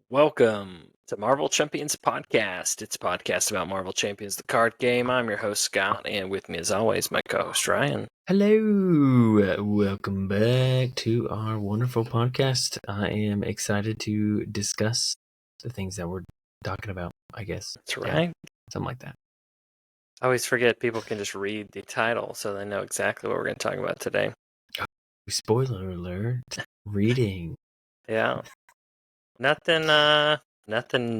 Welcome to Marvel Chumpions Podcast. It's a podcast about Marvel Champions, the card game. I'm your host, Scott, and with me, as always, my co-host, Ryan. Hello, welcome back to our wonderful podcast. I am excited to discuss the things that we're talking about, I guess. That's right. Something like that. I always forget people can just read the title so they know exactly what we're going to talk about today. Spoiler alert, reading. Yeah. Nothing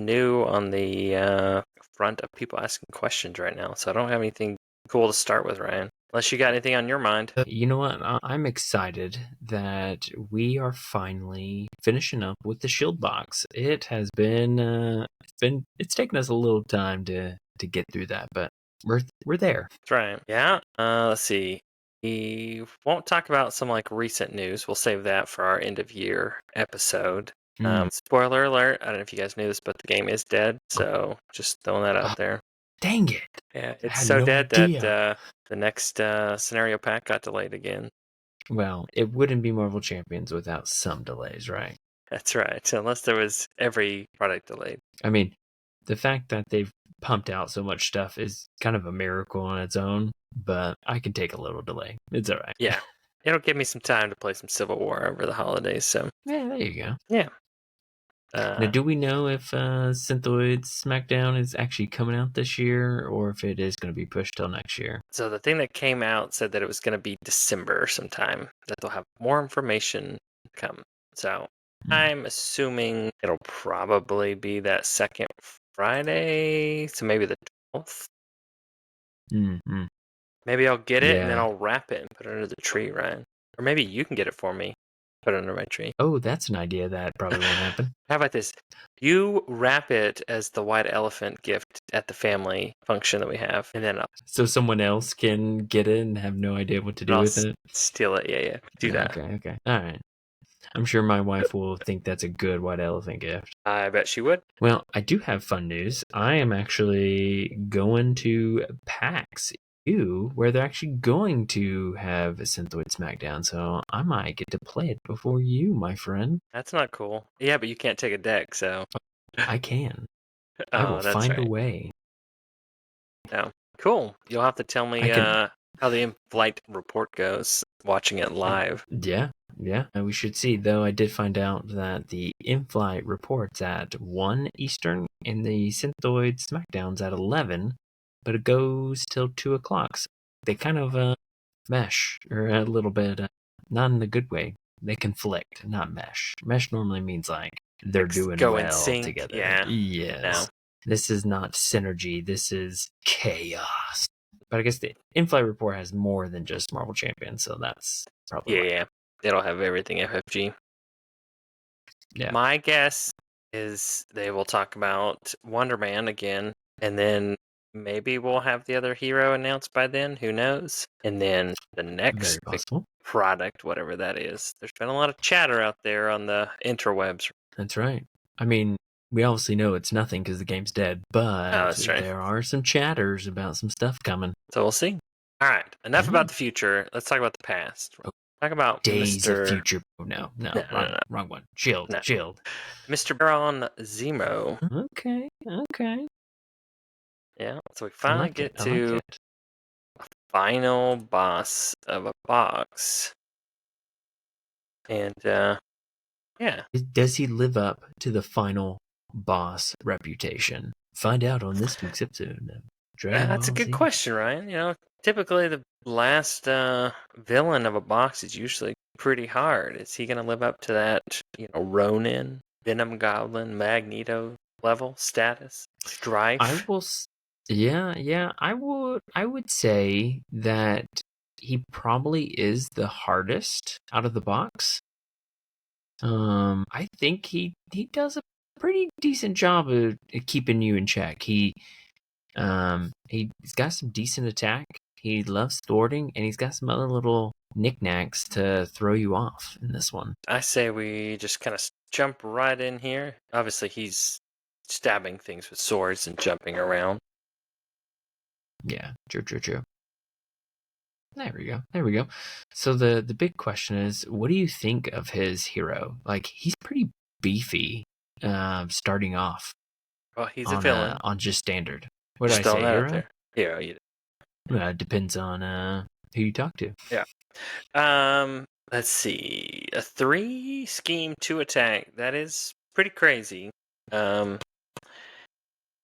new on the front of people asking questions right now, so I don't have anything cool to start with, Ryan. Unless you got anything on your mind. You know what? I'm excited that we are finally finishing up with the Shield box. It has been, it's taken us a little time to get through that, but we're there. That's right. Yeah. Let's see. We won't talk about some recent news. We'll save that for our end of year episode. Spoiler alert, I don't know if you guys knew this, but the game is dead, so just throwing that out there. Dang it. Yeah, it's so dead that the next scenario pack got delayed again. Well, it wouldn't be Marvel Champions without some delays, right? That's right, unless there was every product delayed. I mean, the fact that they've pumped out so much stuff is kind of a miracle on its own, but I can take a little delay. It's all right. Yeah, it'll give me some time to play some Civil War over the holidays, so... Yeah, there you go. Yeah. Now, do we know if Synthoid SmackDown is actually coming out this year, or if it is going to be pushed till next year? So the thing that came out said that it was going to be December sometime, that they'll have more information come. So I'm assuming it'll probably be that second Friday, so maybe the 12th. Mm-hmm. Maybe I'll get it and then I'll wrap it and put it under the tree, Ryan. Or maybe you can get it for me. Put it under my tree. Oh, that's an idea that probably won't happen. How about this? You wrap it as the white elephant gift at the family function that we have, and then so someone else can get it and have no idea what to do with it? Steal it, yeah. Do that. Okay. All right. I'm sure my wife will think that's a good white elephant gift. I bet she would. Well, I do have fun news. I am actually going to PAX where they're actually going to have Synthoid SmackDown, so I might get to play it before you, my friend. That's not cool. Yeah, but you can't take a deck, so... I can. I will find a way. No. Cool. You'll have to tell me how the in-flight report goes, watching it live. Yeah. We should see, though I did find out that the in-flight report's at 1 Eastern and the Synthoid SmackDown's at 11, but it goes till 2 o'clock. So they kind of mesh, or a little bit, not in a good way. They conflict, not mesh. Mesh normally means they're doing well together. Yeah. Yes. No. This is not synergy. This is chaos. But I guess the in-flight report has more than just Marvel Champions, so that's probably Yeah. It'll have everything FFG. Yeah. My guess is they will talk about Wonder Man again, and then maybe we'll have the other hero announced by then. Who knows? And then the next big product, whatever that is. There's been a lot of chatter out there on the interwebs. That's right. I mean, we obviously know it's nothing because the game's dead, but there are some chatters about some stuff coming. So we'll see. All right. Enough about the future. Let's talk about the past. Talk about Days of Future. No, wrong one. Shield. Mr. Baron Zemo. Okay. Yeah, so we finally get to a final boss of a box. And, yeah. Does he live up to the final boss reputation? Find out on this week's episode of Dragon That's a good question, Ryan. You know, typically the last villain of a box is usually pretty hard. Is he going to live up to that, Ronin, Venom Goblin, Magneto level status? Strife? I would say that he probably is the hardest out of the box. I think he does a pretty decent job of keeping you in check. He's got some decent attack. He loves thwarting, and he's got some other little knickknacks to throw you off in this one. I say we just kind of jump right in here. Obviously, he's stabbing things with swords and jumping around. Yeah, true. There we go. So the big question is, what do you think of his hero? He's pretty beefy. starting off Well, he's a villain. On just standard. What did I Just throwing say, that out hero? there. Yeah, you Depends on who you talk to. Yeah. Let's see. A 3 scheme 2 attack. That is pretty crazy.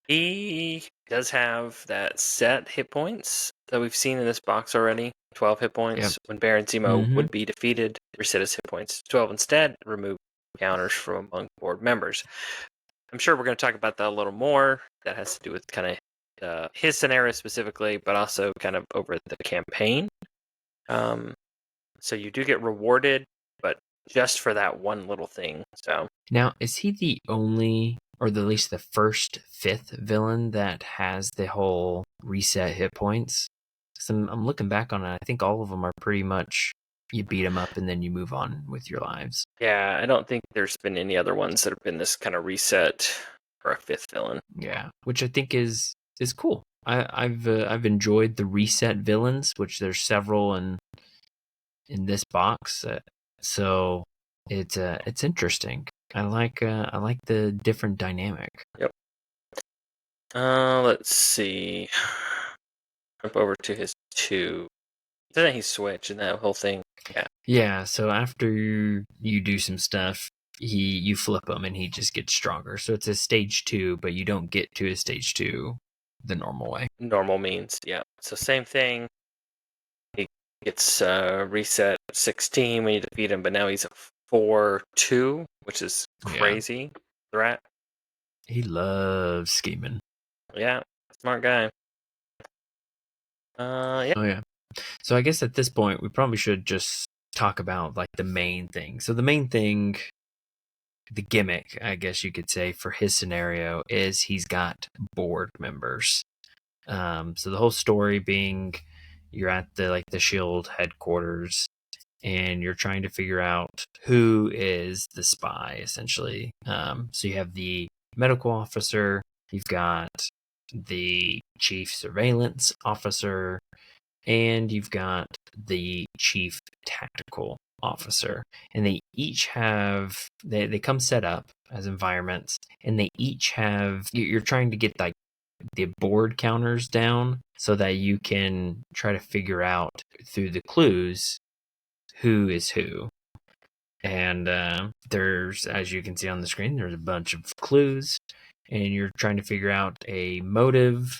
He does have that set hit points that we've seen in this box already. 12 hit points. Yep. When Baron Zemo would be defeated, reset his hit points. 12 instead, remove counters from among board members. I'm sure we're going to talk about that a little more. That has to do with kind of his scenario specifically, but also kind of over the campaign. So you do get rewarded, but just for that one little thing. So now, is he the only, or at least the first 5th villain that has the whole reset hit points? So I'm looking back on it. I think all of them are pretty much you beat them up and then you move on with your lives. Yeah, I don't think there's been any other ones that have been this kind of reset for a 5th villain. Yeah, which I think is cool. I've enjoyed the reset villains, which there's several in this box. So it's interesting. I like the different dynamic. Yep. Let's see. Jump over to his 2. Doesn't he switch in that whole thing? Yeah. Yeah. So after you do some stuff, you flip him and he just gets stronger. So it's a stage 2, but you don't get to a stage 2 the normal way. Normal means, yeah. So same thing. He gets reset 16 when you defeat him, but now he's a 4-2, which is crazy threat. He loves scheming. Yeah, smart guy. Yeah. Oh yeah. So I guess at this point we probably should just talk about like the main thing. So the main thing, the gimmick, I guess you could say, for his scenario is he's got board members. So the whole story being you're at the Shield headquarters and you're trying to figure out who is the spy, essentially. So you have the medical officer, you've got the chief surveillance officer, and you've got the chief tactical officer. And they each have, they come set up as environments, and they each have, you're trying to get like the board counters down so that you can try to figure out through the clues who is who. And there's, as you can see on the screen, there's a bunch of clues, and you're trying to figure out a motive,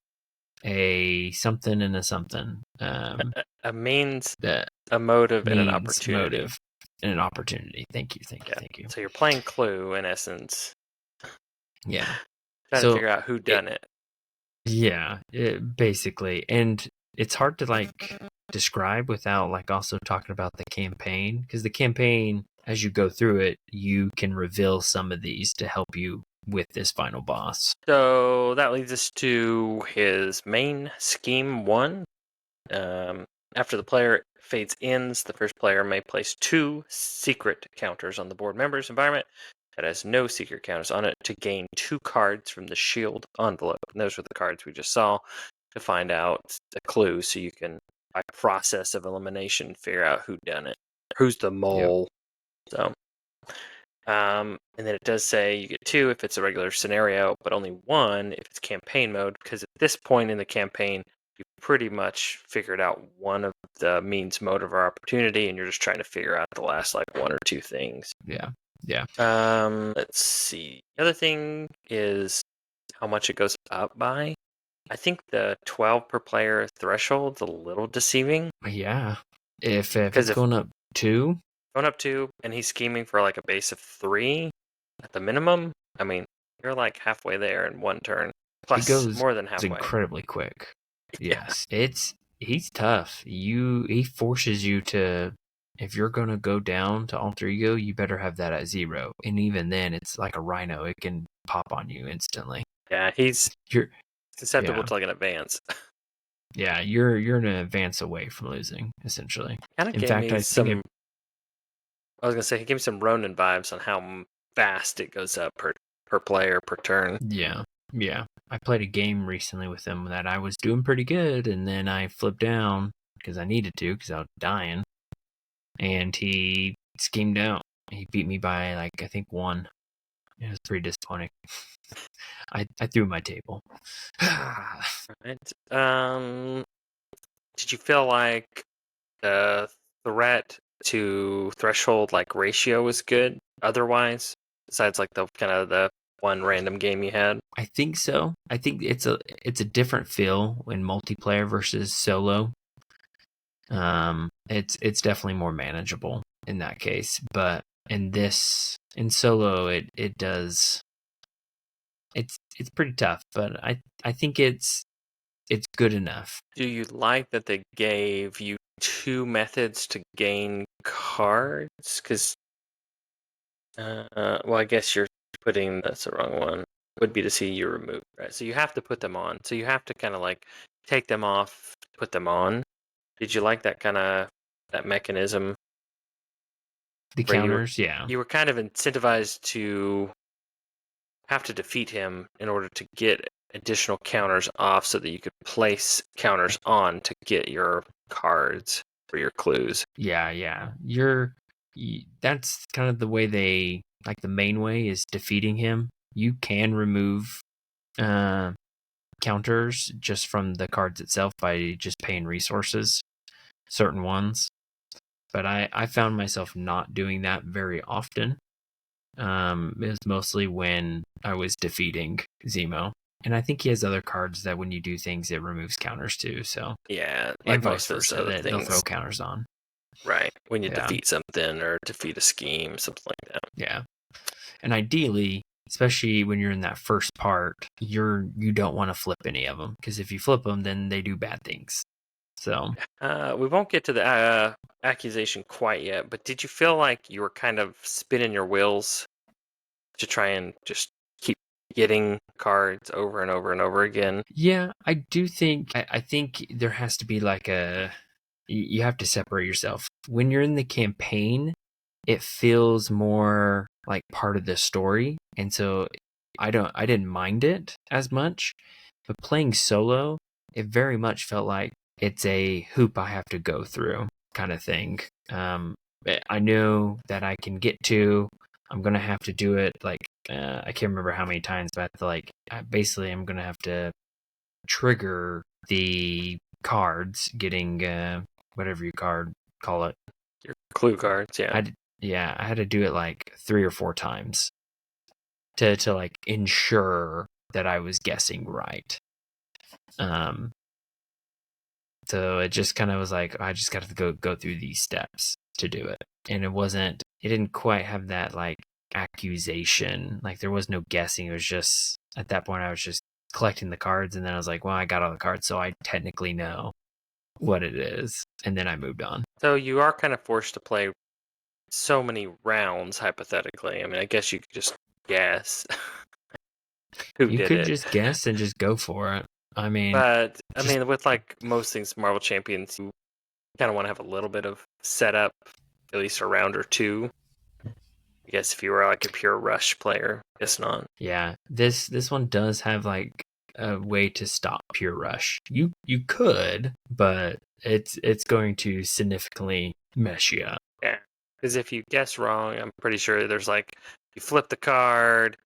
a something, and a something. A means, a motive, and an opportunity. Motive and an opportunity. Thank you. So you're playing Clue in essence. Yeah. Trying to figure out who done it. Yeah, basically. And it's hard to like describe without like also talking about the campaign, because the campaign, as you go through it, you can reveal some of these to help you with this final boss. So that leads us to his main scheme 1. After the player phase ends, the first player may place 2 secret counters on the board member's environment that has no secret counters on it to gain 2 cards from the shield envelope. And those were the cards we just saw to find out the clue, so you can, by process of elimination, figure out who done it, who's the mole. Yep. So, and then it does say you get 2 if it's a regular scenario, but only 1 if it's campaign mode, because at this point in the campaign, you pretty much figured out one of the means, motive, or opportunity, and you're just trying to figure out the last like 1 or 2 things. Yeah. Let's see. The other thing is how much it goes up by. I think the 12 per player threshold's a little deceiving. Yeah. If it's going up 2. Going up 2, and he's scheming for like a base of 3 at the minimum. I mean, you're like halfway there in 1 turn. Plus, he goes more than halfway. It's incredibly quick. Yes. He's tough. He forces you to, if you're going to go down to alter ego, you better have that at 0. And even then, it's like a rhino. It can pop on you instantly. Yeah, you're susceptible to like an advance. Yeah, you're an advance away from losing, essentially. In fact, I was going to say, he gave me some Ronin vibes on how fast it goes up per player, per turn. Yeah. I played a game recently with him that I was doing pretty good, and then I flipped down because I needed to, because I was dying, and he schemed out. He beat me by, like, I think 1, It was pretty disappointing. I threw my table. Right. Did you feel like the threat to threshold like ratio was good otherwise, besides like the kind of the one random game you had? I think so. I think it's a different feel in multiplayer versus solo. It's definitely more manageable in that case, but in solo it does, it's pretty tough, but I think it's good enough. Do you like that they gave you 2 methods to gain cards? Because, well, I guess you're putting that's the wrong one. Would be to see you removed, right? So you have to put them on. So you have to kind of like take them off, put them on. Did you like that mechanism? The Where counters, yeah. you were kind of incentivized to have to defeat him in order to get additional counters off so that you could place counters on to get your cards for your clues. Yeah. That's kind of the way they, like, the main way is defeating him. You can remove counters just from the cards itself by just paying resources, certain ones. But I found myself not doing that very often. It was mostly when I was defeating Zemo. And I think he has other cards that when you do things, it removes counters too. So Yeah, like and vice most of those versa, other they'll throw things. counters on. Right, when you Yeah. defeat something or defeat a scheme, something like that. Yeah, and ideally, especially when you're in that first part, you don't want to flip any of them, because if you flip them, then they do bad things. So We won't get to the accusation quite yet, but did you feel like you were kind of spinning your wheels to try and just keep getting cards over and over and over again? yeah, I do think I think there has to be like you have to separate yourself. When you're in the campaign, it feels more like part of the story, and so I didn't mind it as much. But playing solo, it very much felt like it's a hoop I have to go through kind of thing. I know that I can get to. I'm gonna have to do it like I can't remember how many times, but basically I'm gonna have to trigger the cards, getting whatever you call it. Your clue cards, yeah. I had to do it like 3 or 4 times to like ensure that I was guessing right. So it just kind of was like, I just got to go through these steps to do it. And it didn't quite have that like accusation. Like there was no guessing. It was just, at that point I was just collecting the cards, and then I was like, well, I got all the cards, so I technically know what it is. And then I moved on. So you are kind of forced to play so many rounds, hypothetically. I mean, I guess you could just guess who You did could it. just guess and just go for it. I mean, But I mean, with like most things, Marvel Champions, you kind of want to have a little bit of setup, at least a round or two. I guess if you were like a pure rush player, guess not. yeah, this one does have like a way to stop pure rush. You could, but it's going to significantly mess you up. Yeah, because if you guess wrong, I'm pretty sure there's like you flip the card.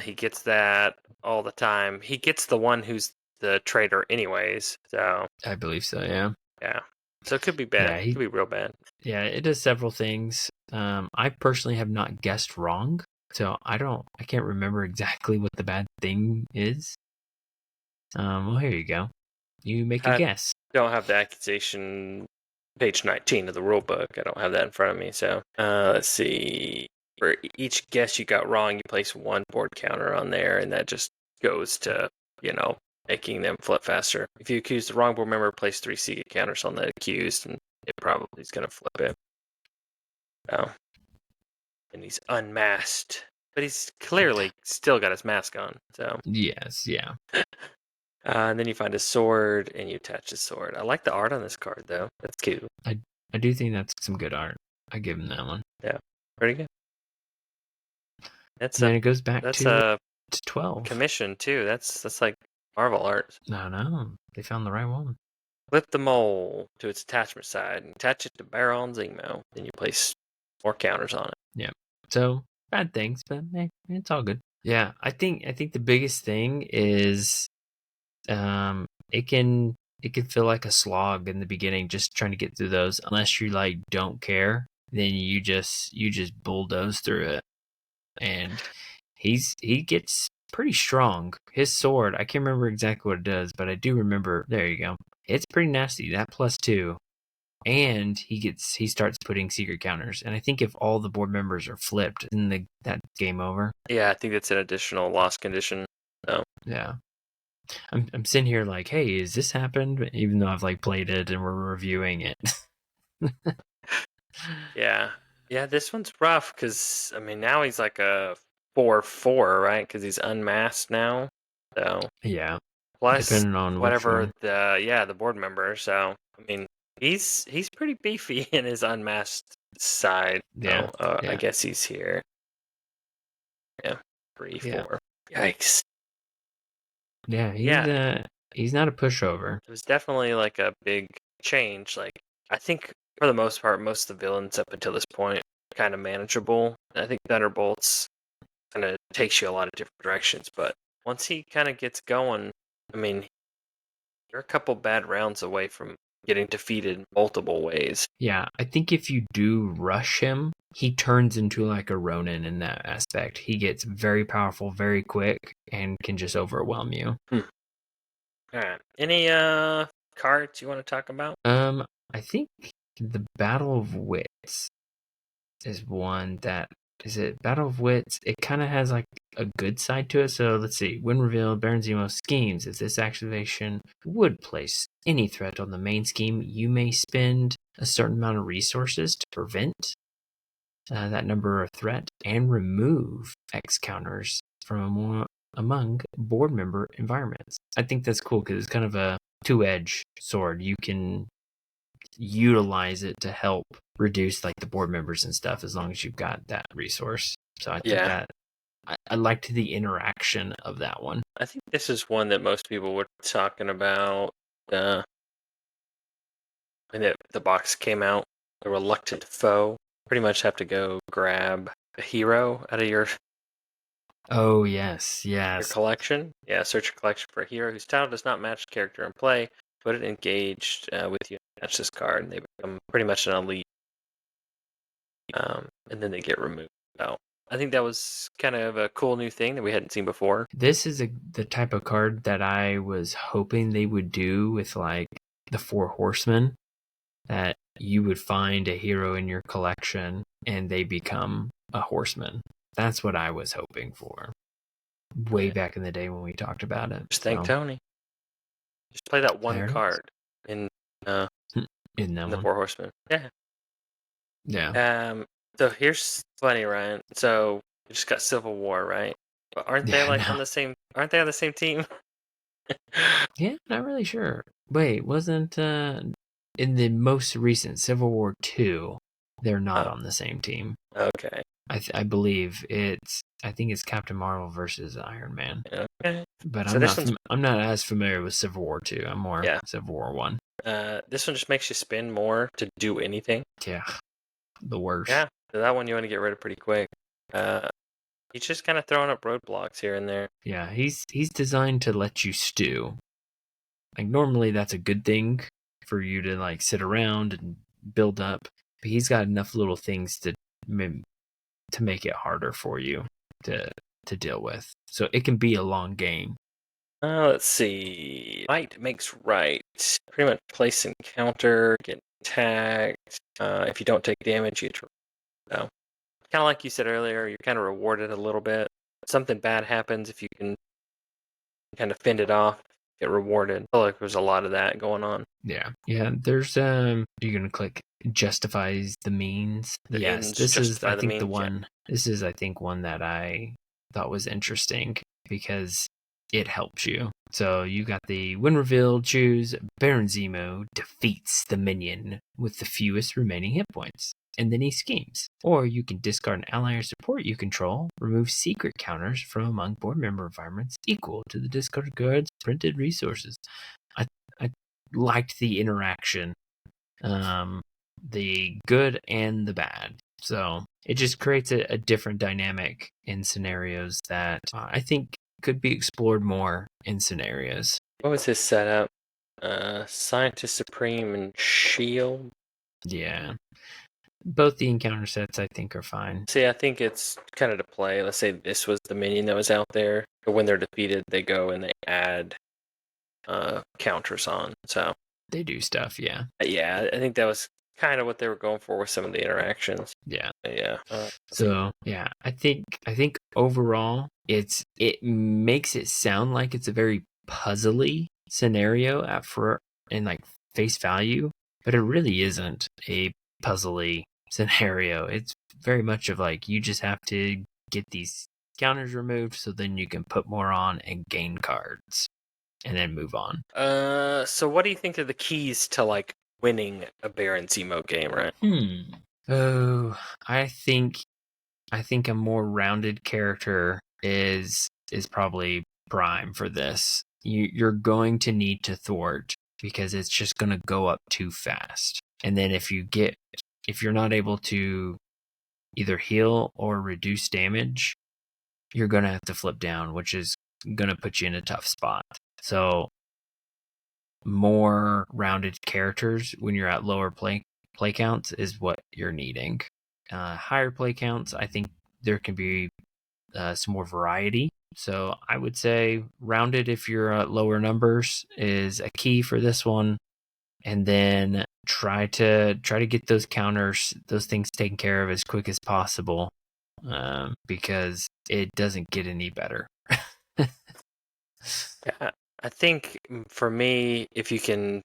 He gets that all the time. He gets the one who's the traitor, anyways. So I believe so. Yeah. yeah. So it could be bad. Yeah, It could be real bad. Yeah, it does several things. I personally have not guessed wrong, so I can't remember exactly what the bad thing is. Well, here you go. You make a guess. Don't have the accusation, page 19 of the rule book. I don't have that in front of me. So let's see. For each guess you got wrong, you place 1 board counter on there, and that just goes to, making them flip faster. If you accuse the wrong board member, place 3 secret counters on the accused, and it probably is going to flip it. Oh. And he's unmasked. But he's clearly still got his mask on. So Yes, yeah. And then you find a sword, and you attach the sword. I like the art on this card, though. That's cute. I do think that's some good art. I give him that one. Yeah, pretty good. Then it goes back to 12. Commission, too. That's like Marvel art. No, they found the right one. Flip the mole to its attachment side and attach it to Baron Zemo. Then you place more counters on it. Yeah. So bad things, but it's all good. Yeah, I think the biggest thing is it can feel like a slog in the beginning just trying to get through those. Unless you like don't care, then you just bulldoze through it. And he gets pretty strong. His sword, I can't remember exactly what it does, but I do remember. There you go. It's pretty nasty. That +2, and he starts putting secret counters. And I think if all the board members are flipped, then that game over. Yeah, I think it's an additional loss condition. So yeah, I'm sitting here like, hey, has this happened? Even though I've like played it and we're reviewing it. yeah, this one's rough because I mean now he's like a 4/4, right? Because he's unmasked now. So yeah, plus depending on whatever which the board member. So I mean he's pretty beefy in his unmasked side. Yeah, so, I guess he's here. Yeah, 3, 4. Yikes. Yeah, he's not a pushover. It was definitely like a big change. Like I think for the most part, most of the villains up until this point are kind of manageable. I think Thunderbolts kind of takes you a lot of different directions, but once he kind of gets going, I mean, you're a couple bad rounds away from getting defeated multiple ways. Yeah, I think if you do rush him, he turns into like a Ronin in that aspect. He gets very powerful very quick and can just overwhelm you. All right. Any cards you want to talk about? I think the Battle of Wits is one that is it Battle of Wits. It kind of has like a good side to it. So let's see. When revealed, Baron Zemo schemes. If this activation would place any threat on the main scheme, you may spend a certain amount of resources to prevent that number of threat and remove X counters from among board member environments. I think that's cool because it's kind of a two-edged sword. You can utilize it to help reduce like the board members and stuff as long as you've got that resource. So I think that I liked the interaction of that one. I think this is one that most people were talking about when the box came out. A reluctant foe. Pretty much have to go grab a hero out of your your collection. Yeah, search your collection for a hero whose title does not match the character in play. Put it engaged with you. Match this card, and they become pretty much an elite. And then they get removed. So I think that was kind of a cool new thing that we hadn't seen before. This is the type of card that I was hoping they would do with like the 4 Horsemen, that you would find a hero in your collection and they become a horseman. That's what I was hoping for way back in the day when we talked about it. Just thank Tony. Just play that one card in the 4 Horsemen. Yeah. Yeah. So here's funny, Ryan. So we just got Civil War, right? But aren't they on the same? Aren't they on the same team? Yeah, not really sure. Wait, wasn't in the most recent Civil War 2? They're not on the same team. Okay. I believe I think it's Captain Marvel versus Iron Man. Okay. But I'm not as familiar with Civil War 2. I'm more Civil War 1. This one just makes you spend more to do anything. Yeah. The worst. Yeah. So that one you want to get rid of pretty quick. He's just kind of throwing up roadblocks here and there. Yeah, he's designed to let you stew. Like normally that's a good thing for you to like sit around and build up, but he's got enough little things to make it harder for you to deal with. So it can be a long game. Let's see. Might makes right. Pretty much place and counter, get attacked. If you don't take damage, you get kind of like you said earlier, you're kind of rewarded a little bit. Something bad happens if you can kind of fend it off, get rewarded. I feel like there's a lot of that going on. Yeah. There's you're gonna click justifies the means. Yes, this is I think the one. This is I think one that I thought was interesting because it helps you. So you got the when revealed, choose Baron Zemo defeats the minion with the fewest remaining hit points, and then he schemes. Or you can discard an ally or support you control, remove secret counters from among board member environments equal to the discarded cards' printed resources. I liked the interaction, the good and the bad. So it just creates a different dynamic in scenarios that I think could be explored more in scenarios. What was his setup? Scientist Supreme and Shield. Yeah. Both the encounter sets, I think, are fine. See, I think it's kind of to play. Let's say this was the minion that was out there. But when they're defeated, they go and they add counters on. So they do stuff, yeah. Yeah, I think that was kind of what they were going for with some of the interactions. Yeah. Yeah. So yeah, I think overall it makes it sound like it's a very puzzly scenario in like face value, but it really isn't a puzzly scenario. It's very much of like you just have to get these counters removed so then you can put more on and gain cards and then move on. So what do you think are the keys to like winning a Baron Zemo game, right? Oh, I think a more rounded character is probably prime for this. You're going to need to thwart because it's just going to go up too fast. And then if you're not able to either heal or reduce damage, you're going to have to flip down, which is going to put you in a tough spot. So more rounded characters when you're at lower play counts is what you're needing. Higher play counts, I think there can be some more variety. So I would say rounded if you're at lower numbers is a key for this one. And then try to get those counters, those things taken care of as quick as possible, because it doesn't get any better. Yeah, I think for me, if you can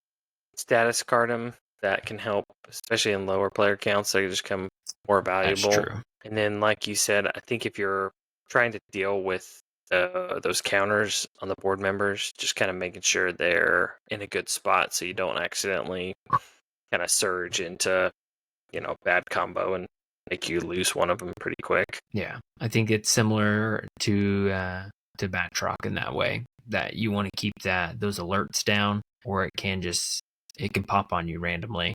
status card them, that can help, especially in lower player counts. They just become more valuable. That's true. And then, like you said, I think if you're trying to deal with those counters on the board members, just kind of making sure they're in a good spot so you don't accidentally kind of surge into, bad combo and make you lose one of them pretty quick. Yeah, I think it's similar to Batroc in that way, that you want to keep those alerts down, or it can pop on you randomly.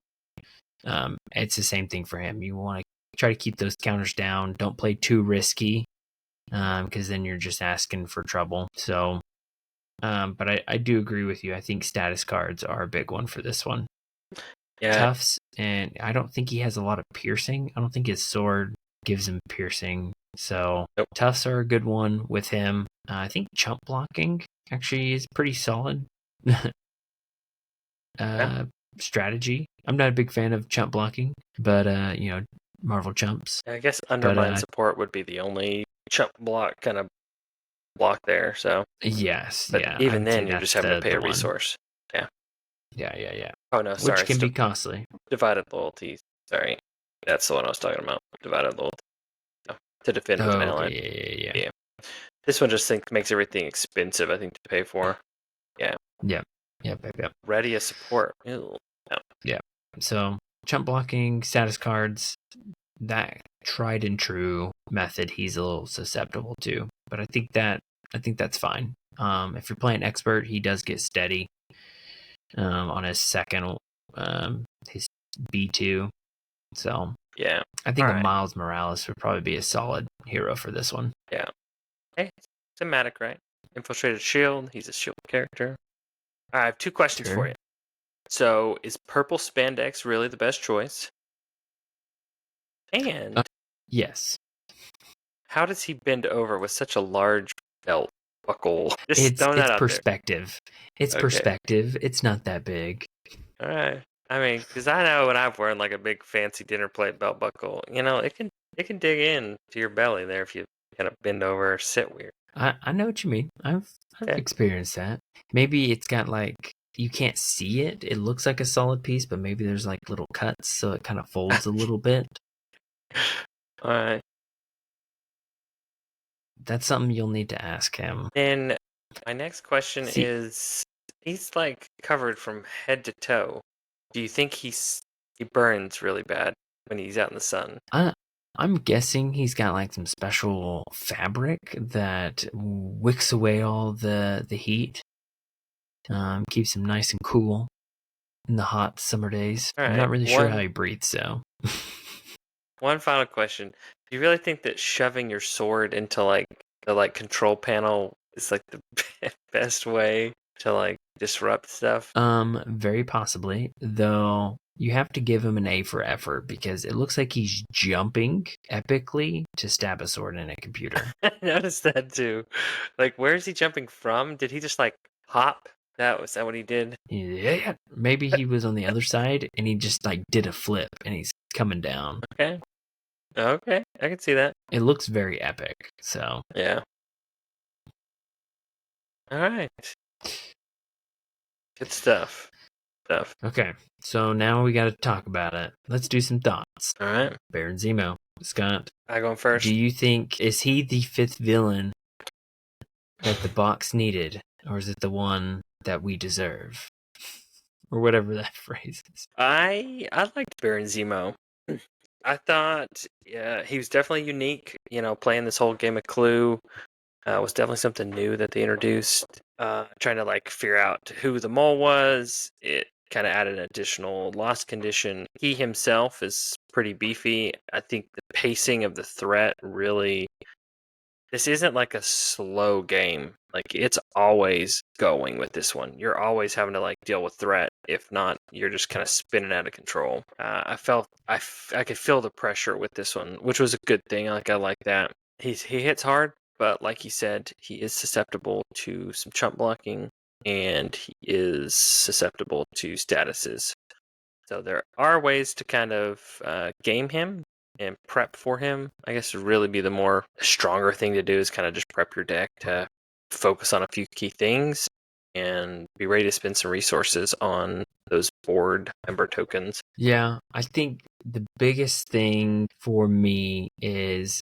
It's the same thing for him. You want to try to keep those counters down. Don't play too risky, because then you're just asking for trouble. So, but I do agree with you. I think status cards are a big one for this one. Yeah. Tufts, and I don't think he has a lot of piercing. I don't think his sword gives him piercing. So Nope. Tufts are a good one with him. I think chump blocking actually is pretty solid. Strategy. I'm not a big fan of chump blocking, but Marvel chumps. I guess undermine support would be the only chump block kind of block there. So yes, but yeah. even then, you're just having to pay a resource. Yeah. Yeah. Oh no, sorry. Which can be costly. Divided loyalty. Sorry, that's the one I was talking about. Divided loyalty. No, to defend with an ally. Yeah. This one just makes everything expensive, I think, to pay for. Yeah. Yep. Ready as support. Ew. No. Yeah. So chump blocking, status cards, that tried and true method he's a little susceptible to. But I think that's fine. If you're playing expert, he does get steady. On his second, his B2. So yeah, I think Miles Morales would probably be a solid hero for this one. Yeah. Hey, thematic, right? Infiltrated shield. He's a shield character. I have two questions for you. So, is purple spandex really the best choice? And yes. How does he bend over with such a large belt buckle? It's perspective. It's perspective. It's not that big. All right. I mean, because I know when I've worn like a big fancy dinner plate belt buckle, it can dig in to your belly there if you kind of bend over or sit weird. I know what you mean. I've experienced that. Maybe it's got like, you can't see it. It looks like a solid piece, but maybe there's like little cuts, so it kind of folds a little bit. All right. That's something you'll need to ask him. And my next question is, he's like covered from head to toe. Do you think he burns really bad when he's out in the sun? I'm guessing he's got like some special fabric that wicks away all the heat. Keeps him nice and cool in the hot summer days. Right. I'm not really sure how he breathes, so. One final question. Do you really think that shoving your sword into like the like control panel is like the best way to like disrupt stuff? Very possibly, though you have to give him an A for effort because it looks like he's jumping epically to stab a sword in a computer. I noticed that too. Like, where is he jumping from? Did he just like hop? Was that what he did? Yeah, maybe he was on the other side and he just like did a flip and he's coming down. Okay. Okay, I can see that. It looks very epic. So yeah. All right. Good stuff. Okay, so now we got to talk about it. Let's do some thoughts. All right. Baron Zemo, Scott. I going first. Do you think is he the fifth villain that the box needed, or is it the one that we deserve, or whatever that phrase is? I liked Baron Zemo. I thought he was definitely unique. Playing this whole game of Clue was definitely something new that they introduced. Trying to like figure out who the mole was. It kind of added an additional lost condition. He himself is pretty beefy. I think the pacing of the threat really. This isn't like a slow game. Like it's always going with this one. You're always having to like deal with threat. If not, you're just kind of spinning out of control. I could feel the pressure with this one, which was a good thing. I like that. He hits hard, but like he said, he is susceptible to some chump blocking, and he is susceptible to statuses. So there are ways to kind of game him and prep for him. I guess would really be the more stronger thing to do is kind of just prep your deck to focus on a few key things and be ready to spend some resources on those board member tokens. Yeah, I think the biggest thing for me is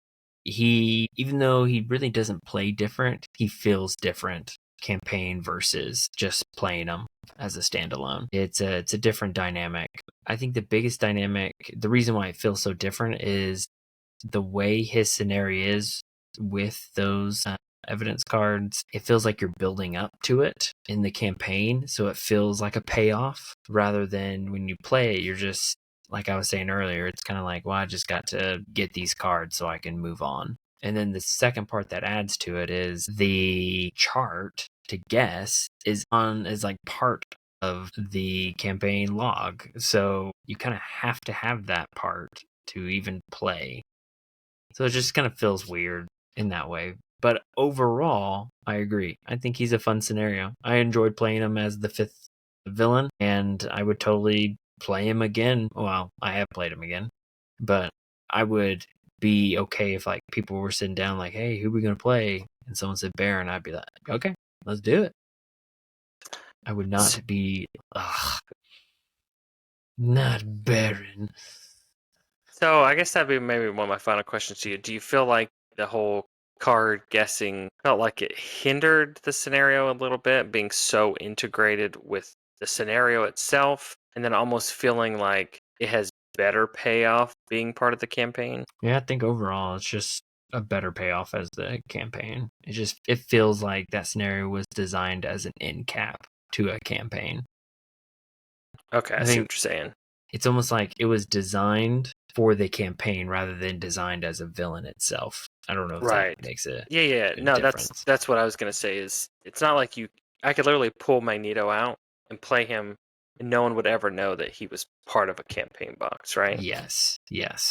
even though he really doesn't play different, he feels different campaign versus just playing them as a standalone. It's a different dynamic. I think the biggest dynamic, the reason why it feels so different is the way his scenario is with those evidence cards. It feels like you're building up to it in the campaign, so it feels like a payoff rather than when you play it, you're just, like I was saying earlier, it's kind of like, well, I just got to get these cards so I can move on. And then the second part that adds to it is the chart to guess is like part of the campaign log. So you kind of have to have that part to even play. So it just kind of feels weird in that way. But overall, I agree. I think he's a fun scenario. I enjoyed playing him as the fifth villain, and I would totally play him again. Well, I have played him again, but I would be okay if like people were sitting down like, hey, who are we going to play? And someone said Baron, I'd be like, okay, let's do it. I would not be, not Baron. So I guess that'd be maybe one of my final questions to you. Do you feel like the whole card guessing felt like it hindered the scenario a little bit, being so integrated with the scenario itself, and then almost feeling like it has better payoff being part of the campaign? Yeah, I think overall it's just a better payoff as the campaign. It feels like that scenario was designed as an end cap to a campaign. Okay, I see what you're saying. It's almost like it was designed for the campaign rather than designed as a villain itself. I don't know if that makes it. Yeah. No, difference. that's what I was gonna say. Is it's not like I could literally pull Magneto out and play him, and no one would ever know that he was part of a campaign box, right? Yes.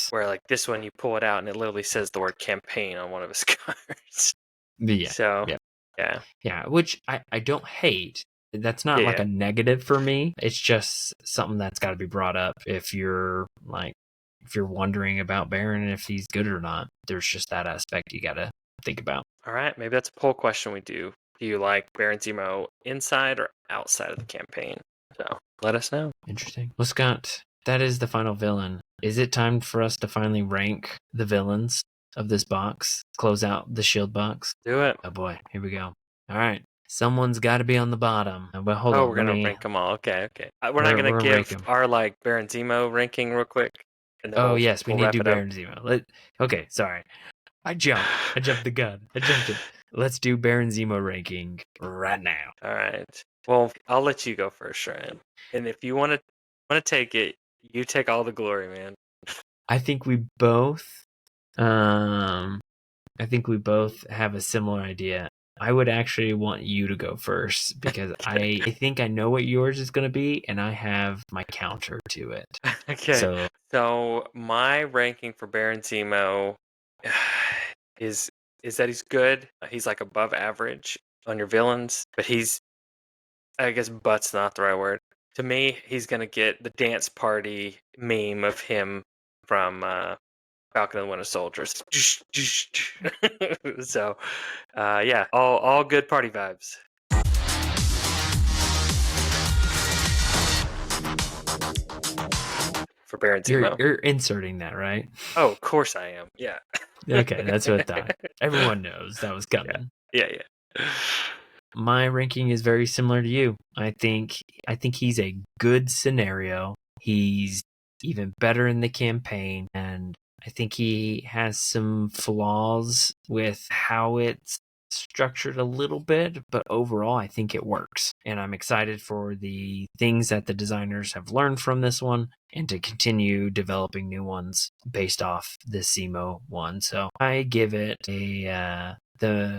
Where like this one, you pull it out and it literally says the word campaign on one of his cards. Yeah. So yeah, which I don't hate. That's not like a negative for me. It's just something that's got to be brought up if you're wondering about Baron and if he's good or not. There's just that aspect you got to think about. All right, maybe that's a poll question we do. Do you like Baron Zemo inside or outside of the campaign? So let us know. Interesting. Well, Scott, that is the final villain. Is it time for us to finally rank the villains of this box? Close out the shield box? Do it. Oh boy, here we go. All right. Someone's got to be on the bottom. But hold on. We're going to rank them all. Okay. We're not going to give our like Baron Zemo ranking real quick. Yes, we need to do Baron Zemo. Okay, sorry. I jumped the gun. I jumped it. Let's do Baron Zemo ranking right now. All right. Well, I'll let you go first, Ryan. And if you want to take it, you take all the glory, man. I think we both have a similar idea. I would actually want you to go first because I think I know what yours is going to be, and I have my counter to it. Okay. So my ranking for Baron Zemo is that he's good. He's like above average on your villains, but I guess butt's not the right word. To me, he's gonna get the dance party meme of him from Falcon and the Winter Soldier. So, yeah, all good party vibes. For Baron Zemo. You're inserting that, right? Oh, of course I am. Yeah. Okay, that's what I thought. Everyone knows that was coming. Yeah. My ranking is very similar to you. I think he's a good scenario. He's even better in the campaign, and I think he has some flaws with how it's structured a little bit, but overall I think it works. And I'm excited for the things that the designers have learned from this one and to continue developing new ones based off this Zemo one. So I give it the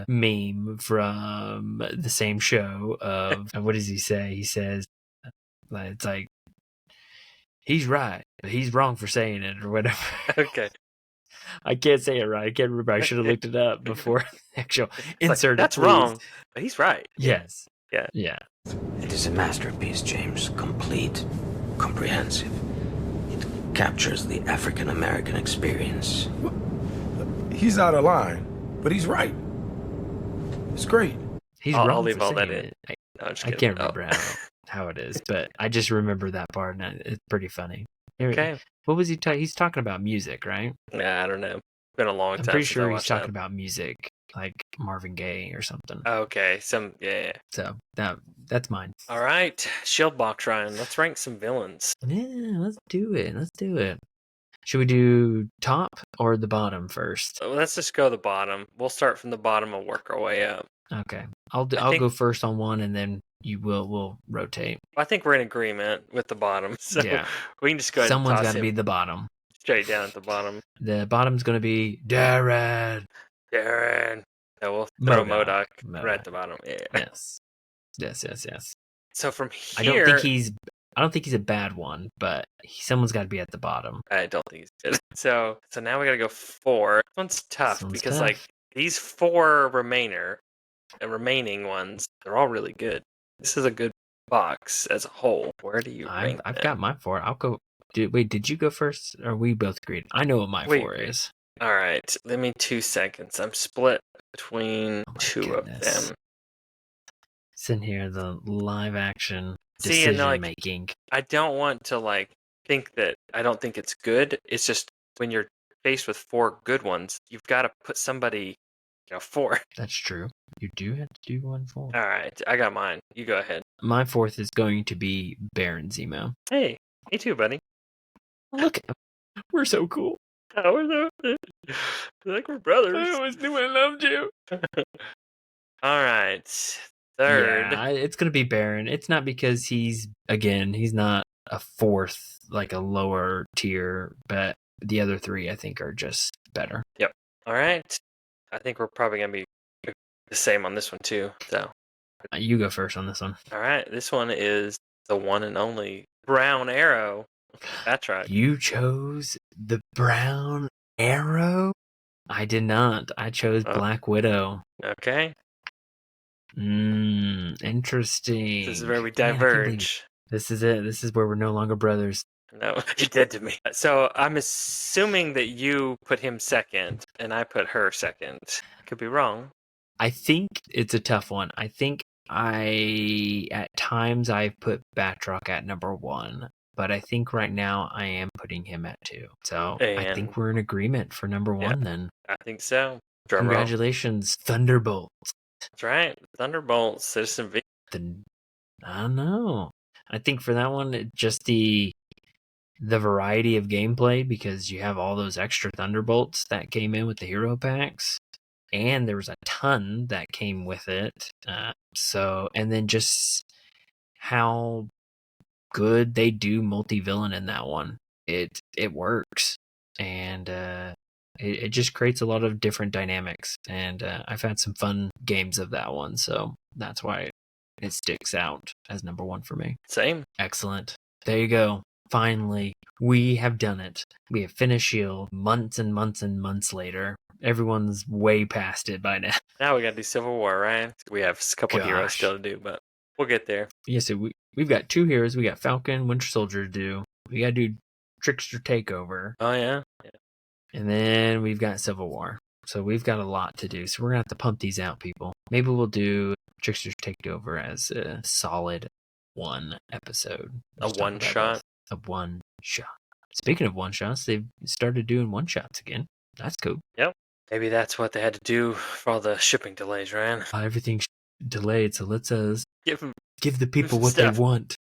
meme from the same show of what does he say? He says it's like he's right, but he's wrong for saying it or whatever. Okay. I can't say it right. I can't remember. I should have looked it up before the actual insert. That's please. wrong, but he's right. Yes. Yeah. It is a masterpiece, James. Complete, comprehensive. It captures the African American experience. He's out of line, but he's right. It's great. He's wrong. I'll leave for all that saying in. it. No, I can't remember how it is, but I just remember that part, and it's pretty funny. Okay. What was he talking? He's talking about music, right? Yeah, I don't know. It's been a long time. I'm pretty since sure I he's watched talking that. about music, like Marvin Gaye or something. Okay, yeah. So that's mine. All right, shield box, Ryan. Let's rank some villains. Yeah, let's do it. Should we do top or the bottom first? Let's just go the bottom. We'll start from the bottom and work our way up. Okay, I'll go first on one, and then we'll rotate. I think we're in agreement with the bottom, so yeah. We can just go ahead. Someone's got to be the bottom. Straight down at the bottom. The bottom's going to be Darren. Yeah, we'll throw MODOK right at the bottom. Yeah. Yes. So from here, I don't think he's a bad one, but someone's got to be at the bottom. I don't think he's good. So now we got to go 4. This one's tough because like these 4 remaining ones, they're all really good. This is a good box as a whole. Where do you rank I've got my 4. I'll go. Did you go first? Or we both agreed? I know what my 4 is. All right. Let me 2 seconds. I'm split between 2 of them. Sitting here, the live action decision making. I don't want to think that I don't think it's good. It's just when you're faced with 4 good ones, you've got to put somebody 4. That's true. You do have to do 1 4. All right. I got mine. You go ahead. My 4th is going to be Baron Zemo. Hey, me too, buddy. Look, we're so cool. Oh, we're like we're brothers. I always knew I loved you. All right. 3rd. Yeah, it's going to be Baron. It's not because he's not a 4th, like a lower tier, but the other 3 I think are just better. Yep. All right. I think we're probably going to be the same on this one too. So you go first on this one. All right. This one is the one and only Brown Arrow. That's right. You chose the Brown Arrow? I did not. I chose Black Widow. Okay. Interesting. This is where we diverge. This is it. This is where we're no longer brothers. No, you're dead to me. So I'm assuming that you put him second and I put her second. Could be wrong. I think it's a tough one. I think at times I've put Batroc at number 1. But I think right now I am putting him at 2. So I think we're in agreement for number 1 then. I think so. Congratulations, Thunderbolt. That's right. Thunderbolt, Citizen V. I don't know. I think for that one, just the variety of gameplay, because you have all those extra Thunderbolts that came in with the hero packs. And there was a ton that came with it. And then just how good they do multi-villain in that one. It works. and it just creates a lot of different dynamics. And I've had some fun games of that one, so that's why it sticks out as number one for me. Same. Excellent. There you go. Finally, we have done it. We have finished S.H.I.E.L.D. months and months and months later. Everyone's way past it by now. Now we got to do Civil War, right? We have a couple heroes still to do, but we'll get there. Yeah, so we've got 2 heroes. We got Falcon, Winter Soldier to do. We got to do Trickster Takeover. Oh, yeah? And then we've got Civil War. So we've got a lot to do. So we're going to have to pump these out, people. Maybe we'll do Trickster's Takeover as a solid 1 episode. A one-shot? A 1-shot. Speaking of one-shots, they've started doing one-shots again. That's cool. Yep. Maybe that's what they had to do for all the shipping delays, right? Everything's delayed, so let's give the people what stuff. they want.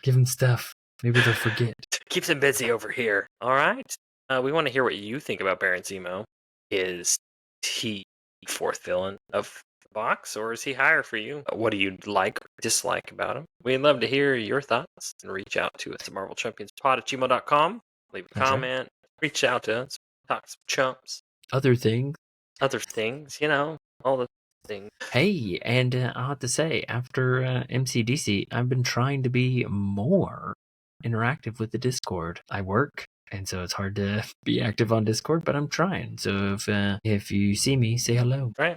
Give them stuff. Maybe they'll forget. Keeps them busy over here. All right. We want to hear what you think about Baron Zemo. Is he fourth villain of the box, or is he higher for you? What do you like or dislike about him? We'd love to hear your thoughts and reach out to us at marvelchampions@gmail.com. Leave a comment. Right. Reach out to us. Talk some chumps. Other things, all the things. Hey, and I'll have to say, after MCDC, I've been trying to be more interactive with the Discord. I work, and so it's hard to be active on Discord, but I'm trying. So if you see me, say hello. Right.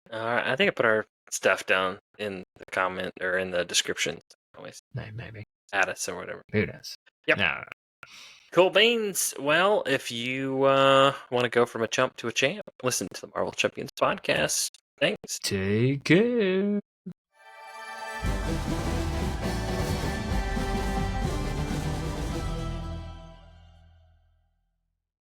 I think I put our stuff down in the comment or in the description. Always. Maybe. Add us or whatever. Who knows? Yep. Nah. Cool beans. Well, if you want to go from a chump to a champ, listen to the Marvel Chumpions podcast. Thanks. Take care.